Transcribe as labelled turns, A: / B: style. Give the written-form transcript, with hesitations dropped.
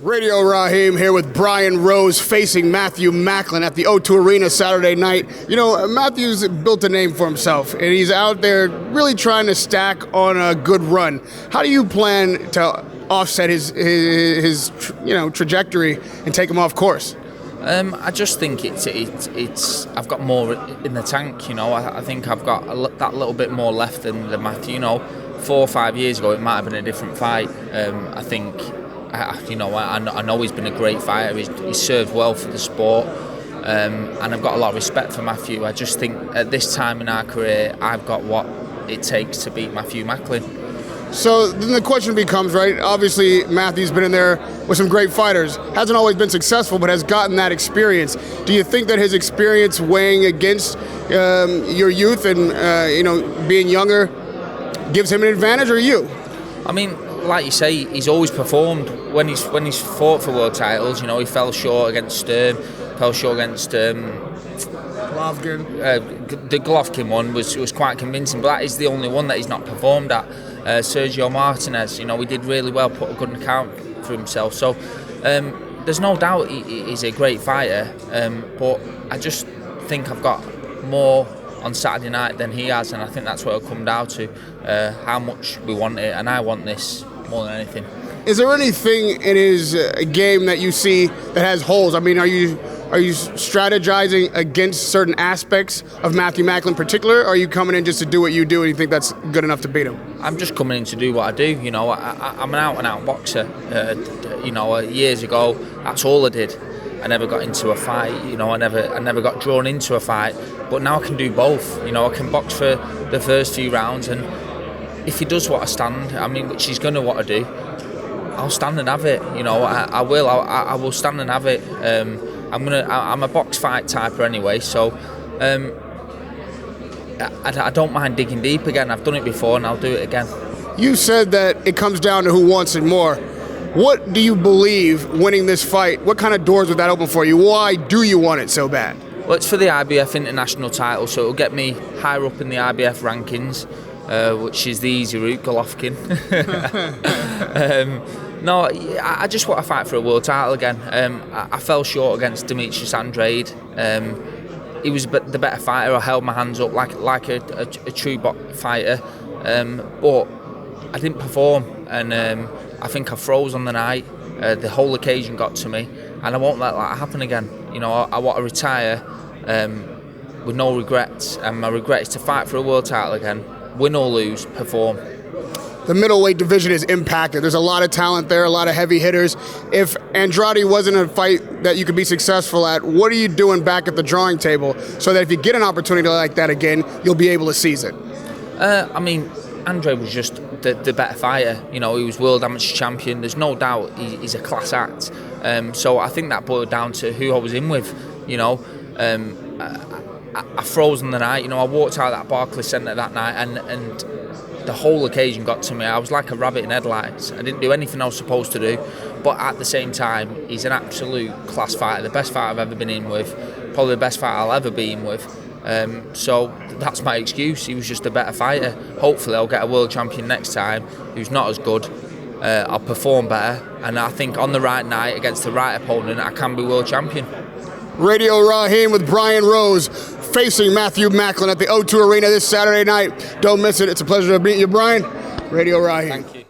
A: Radio Raheem here with Brian Rose facing Matthew Macklin at the O2 Arena Saturday night. You know, Matthew's built a name for himself, and he's out there really trying to stack on a good run. How do you plan to offset his trajectory and take him off course?
B: I just think it's I've got more in the tank. I think I've got that little bit more left than Matthew. 4 or 5 years ago, it might have been a different fight. I think. I know he's been a great fighter. He's served well for the sport, and I've got a lot of respect for Matthew. I just think at this time in our career, I've got what it takes to beat Matthew Macklin.
A: So then the question becomes, right? Obviously, Matthew's been in there with some great fighters. Hasn't always been successful, but has gotten that experience. Do you think that his experience weighing against your youth and being younger gives him an advantage, or you?
B: I mean, like you say, he's always performed when he's fought for world titles. He fell short against Sturm, fell short against
A: Golovkin.
B: The Golovkin one was quite convincing, but that is the only one that he's not performed at. Sergio Martinez, he did really well, put a good account for himself. So there's no doubt he's a great fighter, but I just think I've got more on Saturday night than he has, and I think that's what it'll come down to, how much we want it, and I want this more than anything.
A: Is there anything in his game that you see that has holes? I mean, are you strategizing against certain aspects of Matthew Macklin in particular, or are you coming in just to do what you do and you think that's good enough to beat him?
B: I'm just coming in to do what I do. I'm an out-and-out boxer. Years ago, that's all I did. I never got into a fight, I never got drawn into a fight, but now I can do both. I can box for the first few rounds, and if he does what I stand, which he's going to want to do, I'll stand and have it. I will stand and have it. I'm a box fight typer anyway, so I don't mind digging deep again. I've done it before, and I'll do it again.
A: You said that it comes down to who wants it more. What do you believe winning this fight? What kind of doors would that open for you? Why do you want it so bad?
B: Well, it's for the IBF international title, so it'll get me higher up in the IBF rankings, which is the easy route, Golovkin. No, I just want to fight for a world title again. I fell short against Demetrius Andrade. He was the better fighter. I held my hands up like a true fighter, but I didn't perform, and I think I froze on the night. The whole occasion got to me, and I won't let that happen again. I want to retire with no regrets, and my regret is to fight for a world title again, win or lose, perform.
A: The middleweight division is impacted. There's a lot of talent there, a lot of heavy hitters. If Andrade wasn't a fight that you could be successful at, what are you doing back at the drawing table so that if you get an opportunity like that again, you'll be able to seize it?
B: Andre was just the better fighter. He was world amateur champion. There's no doubt he's a class act. So I think that boiled down to who I was in with. I froze on the night. I walked out of that Barclays Centre that night, and the whole occasion got to me. I was like a rabbit in headlights. I didn't do anything I was supposed to do, but at the same time, he's an absolute class fighter, the best fighter I've ever been in with, probably the best fighter I'll ever be in with. So that's my excuse. He was just a better fighter. Hopefully I'll get a world champion next time who's not as good. I'll perform better, and I think on the right night against the right opponent I can be world champion.
A: Radio Raheem with Brian Rose facing Matthew Macklin at the O2 Arena this Saturday night. Don't miss it. It's a pleasure to meet you, Brian. Radio Raheem.
B: Thank you.